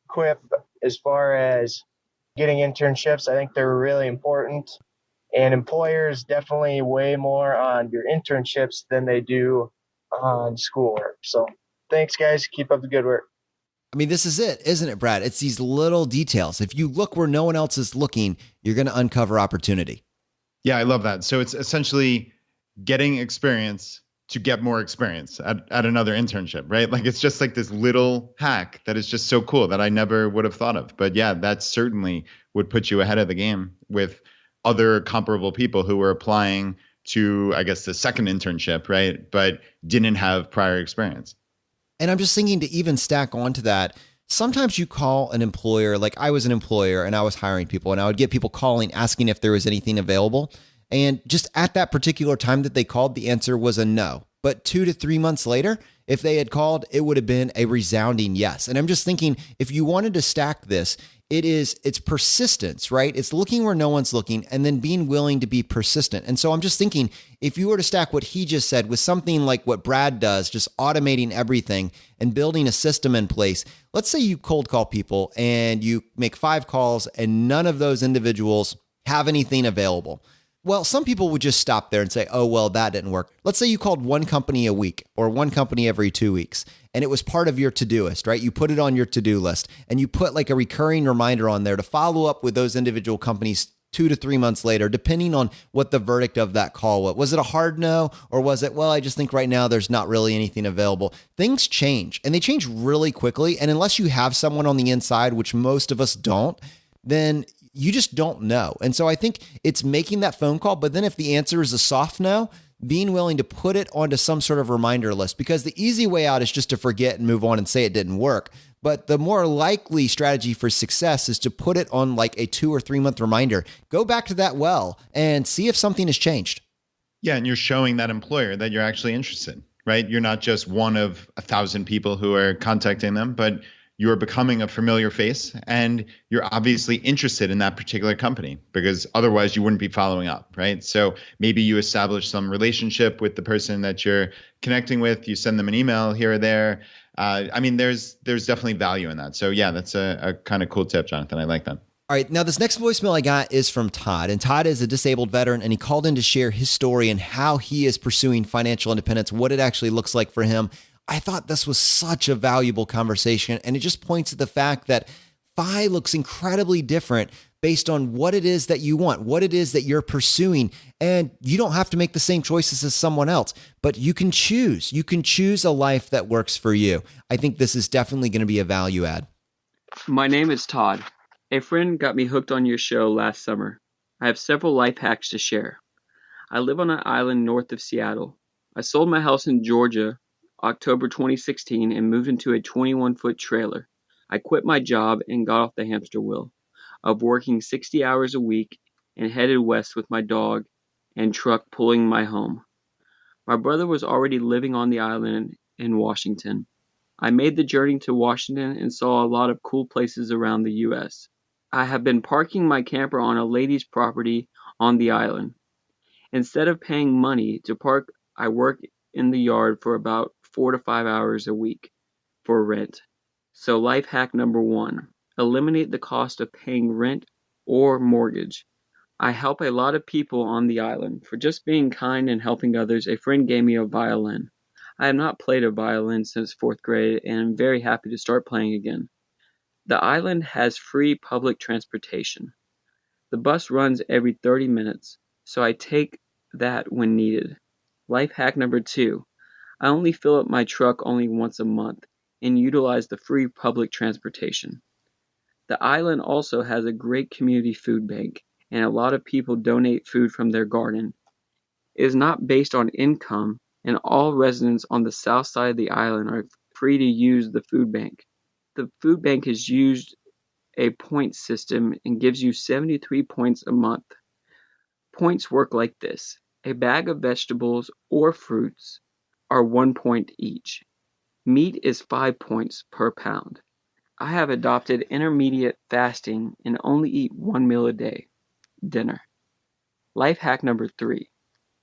quip as far as getting internships. I think they're really important, and employers definitely weigh more on your internships than they do on schoolwork. So Thanks, guys. Keep up the good work. I mean, this is it, isn't it, Brad? It's these little details. If you look where no one else is looking, you're going to uncover opportunity. Yeah, I love that. So it's essentially getting experience to get more experience at another internship, right? Like it's just like this little hack that is just so cool that I never would have thought of. But yeah, that certainly would put you ahead of the game with other comparable people who were applying to, I guess, the second internship, right? But didn't have prior experience. And I'm just thinking to even stack onto that, sometimes you call an employer, like I was an employer and I was hiring people and I would get people calling, asking if there was anything available. And just at that particular time that they called, the answer was a no. But 2 to 3 months later, if they had called, it would have been a resounding yes. And I'm just thinking, if you wanted to stack this, it's persistence, right? It's looking where no one's looking and then being willing to be persistent. And so I'm just thinking, if you were to stack what he just said with something like what Brad does, just automating everything and building a system in place, let's say you cold call people and you make 5 calls and none of those individuals have anything available. Well, some people would just stop there and say, oh, well, that didn't work. Let's say you called one company a week or one company every 2 weeks, and it was part of your to-do-ist, right? You put it on your to-do list and you put like a recurring reminder on there to follow up with those individual companies 2 to 3 months later, depending on what the verdict of that call was. Was it a hard no, or was it, well, I just think right now there's not really anything available? Things change, and they change really quickly. And unless you have someone on the inside, which most of us don't, then you just don't know. And so I think it's making that phone call, but then if the answer is a soft no, being willing to put it onto some sort of reminder list, because the easy way out is just to forget and move on and say it didn't work. But the more likely strategy for success is to put it on like a 2 or 3 month reminder. Go back to that well and see if something has changed. Yeah, and you're showing that employer that you're actually interested, right? You're not just one of 1,000 people who are contacting them, but you're becoming a familiar face and you're obviously interested in that particular company, because otherwise you wouldn't be following up, right? So maybe you establish some relationship with the person that you're connecting with. You send them an email here or there. I mean, there's definitely value in that. So yeah, that's a kind of cool tip, Jonathan. I like that. All right. Now, this next voicemail I got is from Todd, and Todd is a disabled veteran, and he called in to share his story and how he is pursuing financial independence, what it actually looks like for him. I thought this was such a valuable conversation, and it just points to the fact that FI looks incredibly different based on what it is that you want, what it is that you're pursuing, and you don't have to make the same choices as someone else, but you can choose. You can choose a life that works for you. I think this is definitely going to be a value add. My name is Todd. A friend got me hooked on your show last summer. I have several life hacks to share. I live on an island north of Seattle. I sold my house in Georgia October 2016 and moved into a 21-foot trailer. I quit my job and got off the hamster wheel of working 60 hours a week and headed west with my dog and truck pulling my home. My brother was already living on the island in Washington. I made the journey to Washington and saw a lot of cool places around the U.S. I have been parking my camper on a lady's property on the island. Instead of paying money to park, I work in the yard for about 4 to 5 hours a week for rent. So life hack number 1, eliminate the cost of paying rent or mortgage. I help a lot of people on the island. For just being kind and helping others, a friend gave me a violin. I have not played a violin since 4th grade and am very happy to start playing again. The island has free public transportation. The bus runs every 30 minutes, so I take that when needed. Life hack number 2, I only fill up my truck only once a month and utilize the free public transportation. The island also has a great community food bank, and a lot of people donate food from their garden. It is not based on income, and all residents on the south side of the island are free to use the food bank. The food bank has used a point system and gives you 73 points a month. Points work like this. A bag of vegetables or fruits are 1 point each. Meat is 5 points per pound. I have adopted intermediate fasting and only eat 1 meal a day, dinner. Life hack number 3,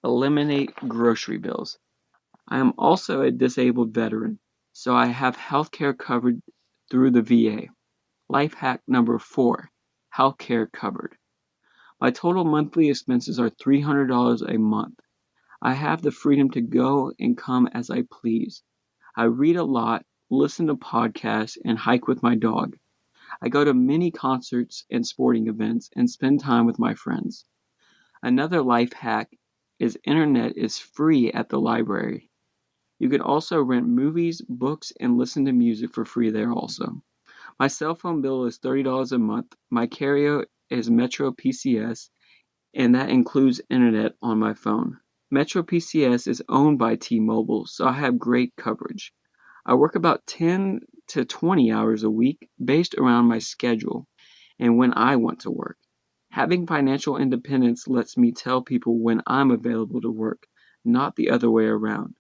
eliminate grocery bills. I am also a disabled veteran, so I have healthcare covered through the VA. Life hack number 4, healthcare covered. My total monthly expenses are $300 a month. I have the freedom to go and come as I please. I read a lot, listen to podcasts, and hike with my dog. I go to many concerts and sporting events and spend time with my friends. Another life hack is internet is free at the library. You can also rent movies, books, and listen to music for free there also. My cell phone bill is $30 a month. My carrier is Metro PCS, and that includes internet on my phone. Metro PCS is owned by T-Mobile, so I have great coverage. I work about 10 to 20 hours a week based around my schedule and when I want to work. Having financial independence lets me tell people when I'm available to work, not the other way around.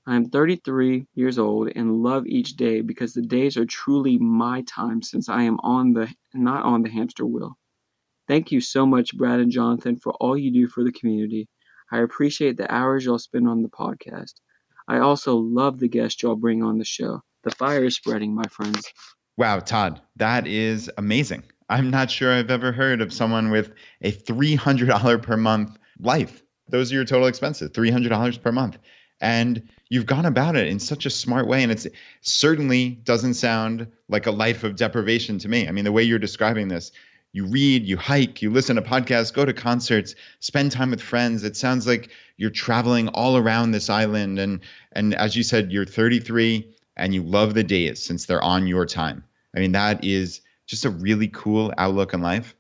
I'm 33 years old and love each day because the days are truly my time since I am not on the hamster wheel. Thank you so much, Brad and Jonathan, for all you do for the community. I appreciate the hours y'all spend on the podcast. I also love the guests y'all bring on the show. The fire is spreading, my friends. Wow, Todd, that is amazing. I'm not sure I've ever heard of someone with a $300 per month life. Those are your total expenses, $300 per month. And you've gone about it in such a smart way. And it certainly doesn't sound like a life of deprivation to me. I mean, the way you're describing this, you read, you hike, you listen to podcasts, go to concerts, spend time with friends. It sounds like you're traveling all around this island. And as you said, you're 33 and you love the days since they're on your time. I mean, that is just a really cool outlook on life.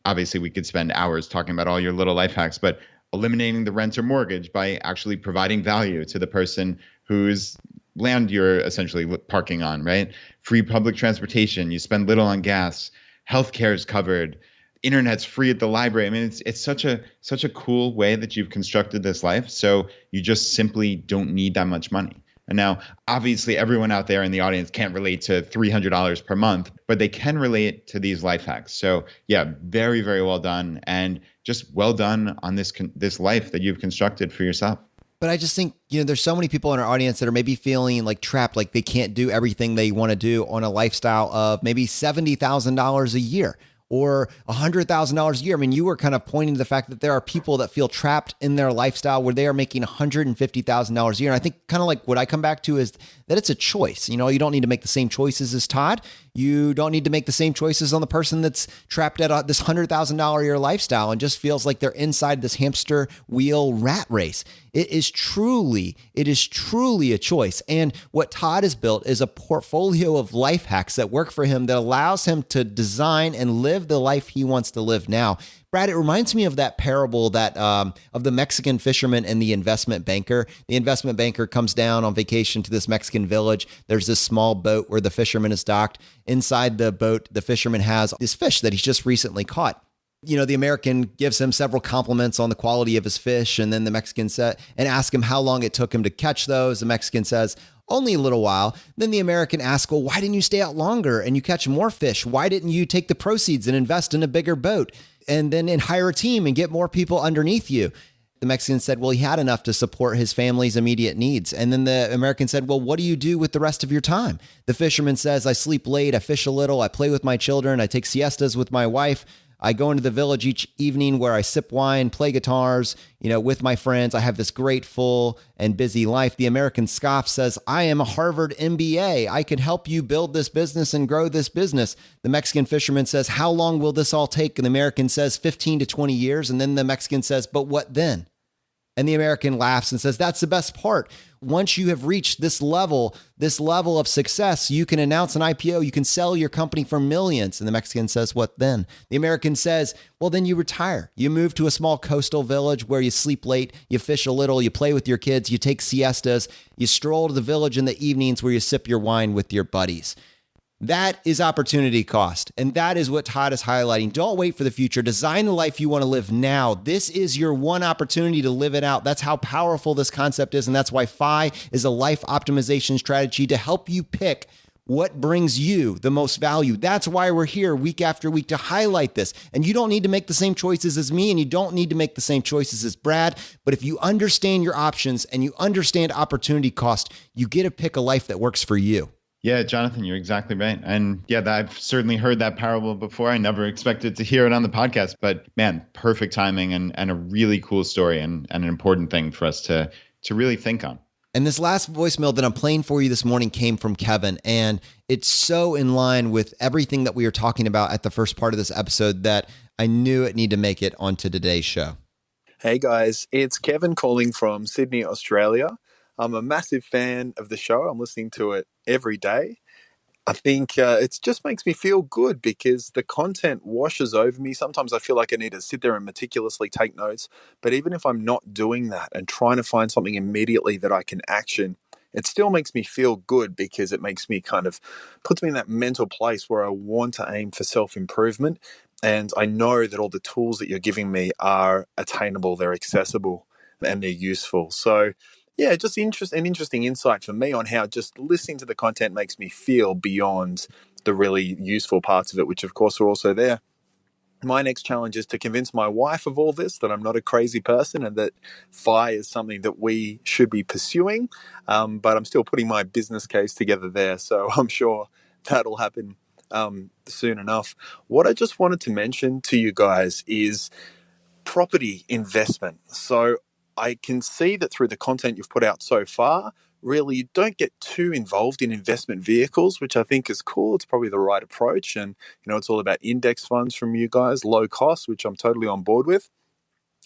Obviously, we could spend hours talking about all your little life hacks, but eliminating the rent or mortgage by actually providing value to the person whose land you're essentially parking on, right? Free public transportation, you spend little on gas, healthcare is covered, internet's free at the library. I mean, it's such a cool way that you've constructed this life. So you just simply don't need that much money. And now, obviously, everyone out there in the audience can't relate to $300 per month, but they can relate to these life hacks. So yeah, very, very well done. And just well done on this life that you've constructed for yourself. But I just think, there's so many people in our audience that are maybe feeling like trapped, like they can't do everything they want to do on a lifestyle of maybe $70,000 a year or $100,000 a year. I mean, you were kind of pointing to the fact that there are people that feel trapped in their lifestyle where they are making $150,000 a year. And I think kind of like what I come back to is that it's a choice. You don't need to make the same choices as Todd. You don't need to make the same choices on the person that's trapped at this $100,000 a year lifestyle and just feels like they're inside this hamster wheel rat race. It is truly a choice. And what Todd has built is a portfolio of life hacks that work for him that allows him to design and live the life he wants to live now. Brad, it reminds me of that parable that of the Mexican fisherman and the investment banker. The investment banker comes down on vacation to this Mexican village. There's this small boat where the fisherman is docked. Inside the boat, the fisherman has this fish that he's just recently caught. The American gives him several compliments on the quality of his fish, and then the Mexican asks him how long it took him to catch those. The Mexican says, only a little while. Then the American asks, well, why didn't you stay out longer and you catch more fish? Why didn't you take the proceeds and invest in a bigger boat and then hire a team and get more people underneath you? The Mexican said, well, he had enough to support his family's immediate needs. And then the American said, well, what do you do with the rest of your time? The fisherman says, I sleep late, I fish a little, I play with my children, I take siestas with my wife. I go into the village each evening where I sip wine, play guitars, with my friends. I have this great, full, and busy life. The American scoff says, I am a Harvard MBA. I could help you build this business and grow this business. The Mexican fisherman says, how long will this all take? And the American says 15 to 20 years. And then the Mexican says, but what then? And the American laughs and says, that's the best part. Once you have reached this level of success, you can announce an IPO, you can sell your company for millions. And the Mexican says, what then? The American says, well, then you retire. You move to a small coastal village where you sleep late, you fish a little, you play with your kids, you take siestas, you stroll to the village in the evenings where you sip your wine with your buddies. That is opportunity cost. And that is what Todd is highlighting. Don't wait for the future. Design the life you want to live now. This is your one opportunity to live it out. That's how powerful this concept is. And that's why FI is a life optimization strategy to help you pick what brings you the most value. That's why we're here week after week to highlight this. And you don't need to make the same choices as me, and you don't need to make the same choices as Brad. But if you understand your options and you understand opportunity cost, you get to pick a life that works for you. Yeah, Jonathan, you're exactly right. And yeah, I've certainly heard that parable before. I never expected to hear it on the podcast, but man, perfect timing and a really cool story and an important thing for us to really think on. And this last voicemail that I'm playing for you this morning came from Kevin, and it's so in line with everything that we were talking about at the first part of this episode that I knew it needed to make it onto today's show. Hey guys, it's Kevin calling from Sydney, Australia. I'm a massive fan of the show. I'm listening to it every day. I think it just makes me feel good because the content washes over me. Sometimes I feel like I need to sit there and meticulously take notes. But even if I'm not doing that and trying to find something immediately that I can action, it still makes me feel good because it makes me puts me in that mental place where I want to aim for self-improvement. And I know that all the tools that you're giving me are attainable, they're accessible, and they're useful. So yeah, just an interesting insight for me on how just listening to the content makes me feel beyond the really useful parts of it, which of course are also there. My next challenge is to convince my wife of all this, that I'm not a crazy person and that FI is something that we should be pursuing. But I'm still putting my business case together there. So I'm sure that'll happen soon enough. What I just wanted to mention to you guys is property investment. So I can see that through the content you've put out so far, really you don't get too involved in investment vehicles, which I think is cool. It's probably the right approach. And, it's all about index funds from you guys, low cost, which I'm totally on board with.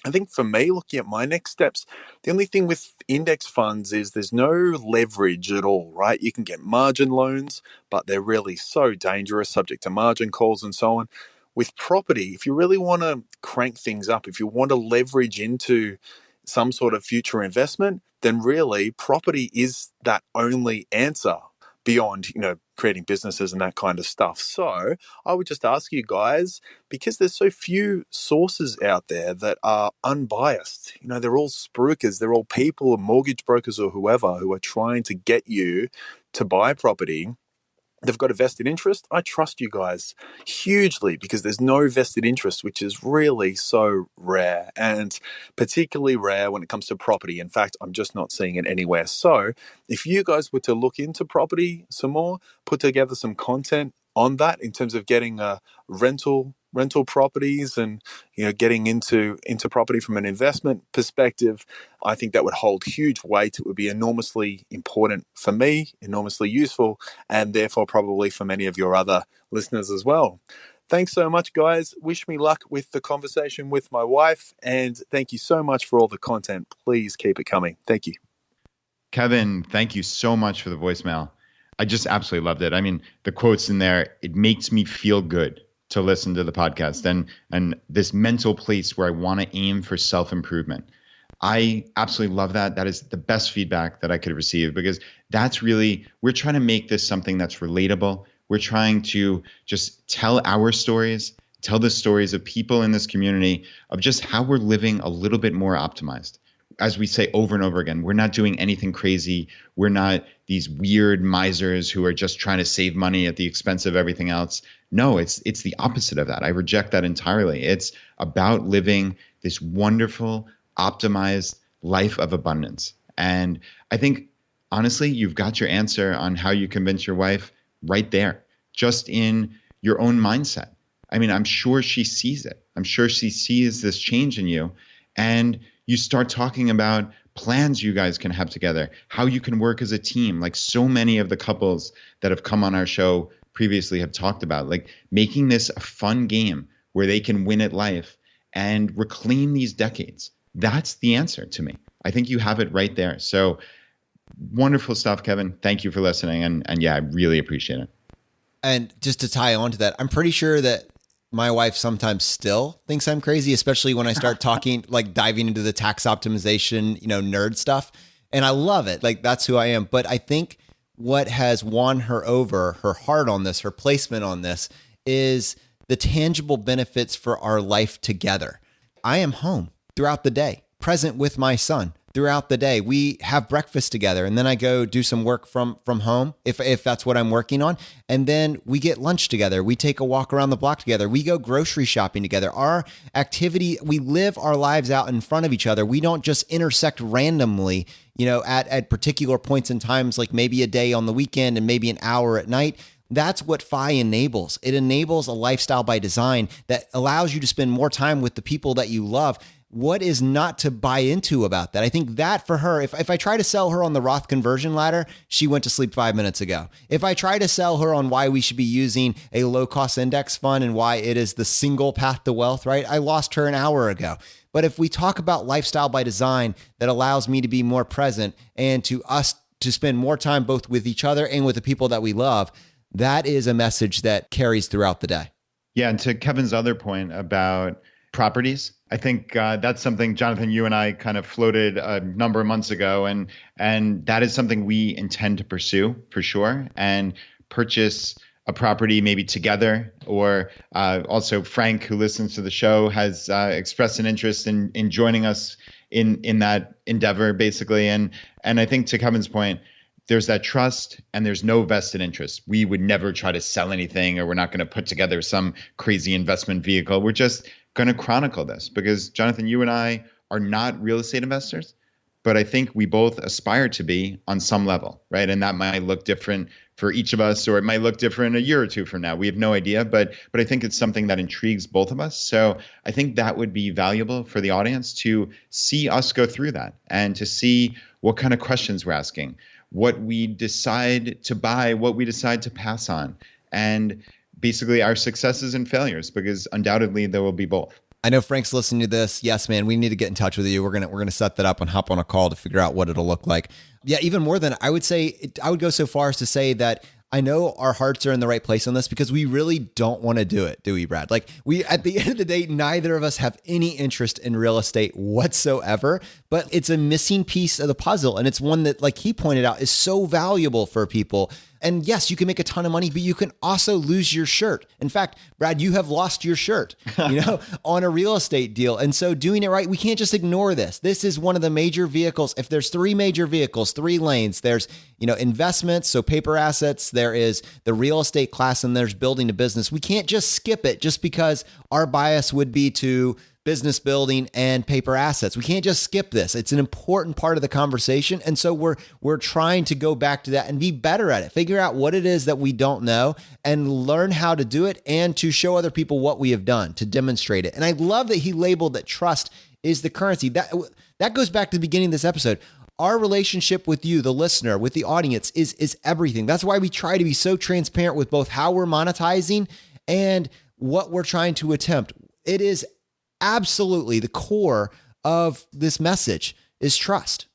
I think for me, looking at my next steps, the only thing with index funds is there's no leverage at all, right? You can get margin loans, but they're really so dangerous, subject to margin calls and so on. With property, if you really want to crank things up, if you want to leverage into some sort of future investment, then really property is that only answer beyond, creating businesses and that kind of stuff. So I would just ask you guys, because there's so few sources out there that are unbiased, they're all spruikers, they're all people, mortgage brokers or whoever who are trying to get you to buy property. They've got a vested interest. I trust you guys hugely because there's no vested interest, which is really so rare, and particularly rare when it comes to property. In fact, I'm just not seeing it anywhere. So if you guys were to look into property some more, put together some content on that in terms of getting rental properties and getting into property from an investment perspective, I think that would hold huge weight. It would be enormously important for me, enormously useful, and therefore probably for many of your other listeners as well. Thanks so much, guys. Wish me luck with the conversation with my wife, and thank you so much for all the content. Please keep it coming. Thank you. Kevin, thank you so much for the voicemail. I just absolutely loved it. I mean, the quotes in there, it makes me feel good to listen to the podcast and this mental place where I want to aim for self-improvement. I absolutely love that. That is the best feedback that I could receive because that's really, we're trying to make this something that's relatable. We're trying to just tell our stories, tell the stories of people in this community of just how we're living a little bit more optimized. As we say over and over again, we're not doing anything crazy. We're not these weird misers who are just trying to save money at the expense of everything else. No, it's the opposite of that. I reject that entirely. It's about living this wonderful, optimized life of abundance. And I think, honestly, you've got your answer on how you convince your wife right there, just in your own mindset. I mean, I'm sure she sees it. I'm sure she sees this change in you. And you start talking about plans you guys can have together, how you can work as a team, like so many of the couples that have come on our show previously have talked about, like making this a fun game where they can win at life and reclaim these decades. That's the answer to me. I think you have it right there. So wonderful stuff, Kevin. Thank you for listening. And yeah, I really appreciate it. And just to tie on to that, I'm pretty sure that my wife sometimes still thinks I'm crazy, especially when I start talking, like diving into the tax optimization, nerd stuff. And I love it. Like that's who I am. But I think what has won her over, her heart on this, her placement on this is the tangible benefits for our life together. I am home throughout the day, present with my son throughout the day. We have breakfast together and then I go do some work from home if that's what I'm working on. And then we get lunch together. We take a walk around the block together. We go grocery shopping together. Our activity, we live our lives out in front of each other. We don't just intersect randomly, at particular points in times, like maybe a day on the weekend and maybe an hour at night. That's what FI enables. It enables a lifestyle by design that allows you to spend more time with the people that you love what is not to buy into about that? I think that for her, if I try to sell her on the Roth conversion ladder, she went to sleep 5 minutes ago. If I try to sell her on why we should be using a low cost index fund and why it is the single path to wealth, right? I lost her an hour ago. But if we talk about lifestyle by design that allows me to be more present and to us to spend more time both with each other and with the people that we love, that is a message that carries throughout the day. Yeah, and to Kevin's other point about properties, I think that's something, Jonathan, you and I kind of floated a number of months ago, and that is something we intend to pursue for sure, and purchase a property maybe together, or also Frank, who listens to the show, has expressed an interest in joining us in that endeavor, basically. And I think to Kevin's point, there's that trust and there's no vested interest. We would never try to sell anything, or we're not going to put together some crazy investment vehicle. We're just going to chronicle this because, Jonathan, you and I are not real estate investors, but I think we both aspire to be on some level, right? And that might look different for each of us, or it might look different a year or two from now. We have no idea, but I think it's something that intrigues both of us. So I think that would be valuable for the audience to see us go through that and to see what kind of questions we're asking, what we decide to buy, what we decide to pass on, and basically our successes and failures, because undoubtedly there will be both. I know Frank's listening to this. Yes, man, we need to get in touch with you. We're gonna set that up and hop on a call to figure out what it'll look like. Yeah, even more than I would say, I would go so far as to say that I know our hearts are in the right place on this because we really don't want to do it, do we, Brad? Like, we, at the end of the day, neither of us have any interest in real estate whatsoever, but it's a missing piece of the puzzle. And it's one that, like he pointed out, is so valuable for people. And yes, you can make a ton of money, but you can also lose your shirt. In fact, Brad, you have lost your shirt, on a real estate deal. And so doing it right, we can't just ignore this. This is one of the major vehicles. If there's three major vehicles, three lanes, there's, investments, so paper assets, there is the real estate class, and there's building a business. We can't just skip it just because our bias would be to business building and paper assets. We can't just skip this. It's an important part of the conversation. And so we're trying to go back to that and be better at it. Figure out what it is that we don't know and learn how to do it, and to show other people what we have done to demonstrate it. And I love that he labeled that trust is the currency. That goes back to the beginning of this episode. Our relationship with you, the listener, with the audience is everything. That's why we try to be so transparent with both how we're monetizing and what we're trying to attempt. It is absolutely the core of this message is trust.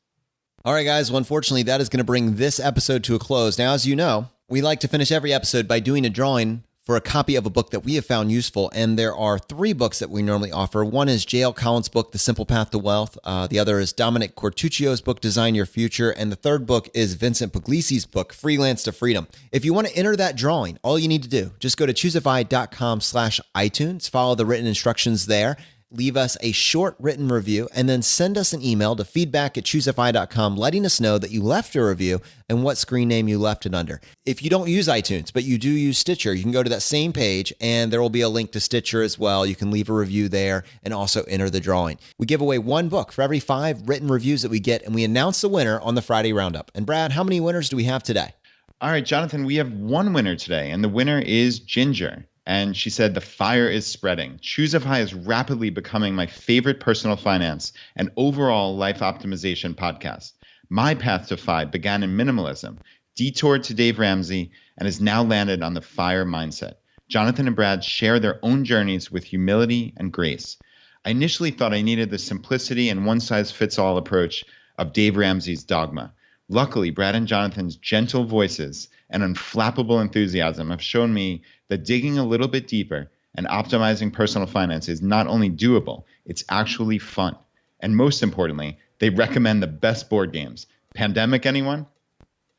All right, guys. Well, unfortunately, that is going to bring this episode to a close. Now, as you know, we like to finish every episode by doing a drawing for a copy of a book that we have found useful. And there are three books that we normally offer. One is J.L. Collins' book, The Simple Path to Wealth. The other is Dominic Cortuccio's book, Design Your Future. And the third book is Vincent Puglisi's book, Freelance to Freedom. If you want to enter that drawing, all you need to do, just go to ChooseFI.com/iTunes, follow the written instructions there, leave us a short written review, and then send us an email to feedback@ChooseFI.com letting us know that you left a review and what screen name you left it under. If you don't use iTunes, but you do use Stitcher, you can go to that same page and there will be a link to Stitcher as well. You can leave a review there and also enter the drawing. We give away one book for every 5 written reviews that we get, and we announce the winner on the Friday Roundup. And Brad, how many winners do we have today? All right, Jonathan, we have one winner today, and the winner is Ginger. And she said, the fire is spreading. ChooseFI is rapidly becoming my favorite personal finance and overall life optimization podcast. My path to FI began in minimalism, detoured to Dave Ramsey, and has now landed on the FIRE mindset. Jonathan and Brad share their own journeys with humility and grace. I initially thought I needed the simplicity and one-size-fits-all approach of Dave Ramsey's dogma. Luckily, Brad and Jonathan's gentle voices and unflappable enthusiasm have shown me that digging a little bit deeper and optimizing personal finance is not only doable, it's actually fun. And most importantly, they recommend the best board games. Pandemic, anyone?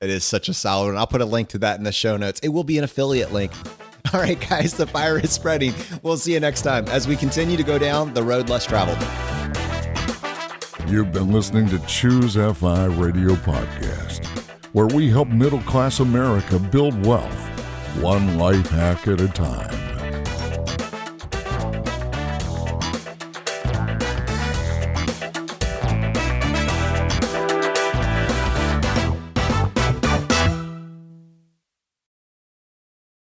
It is such a solid one. I'll put a link to that in the show notes. It will be an affiliate link. All right, guys, the fire is spreading. We'll see you next time as we continue to go down the road less traveled. You've been listening to ChooseFI Radio Podcast, where we help middle-class America build wealth, one life hack at a time.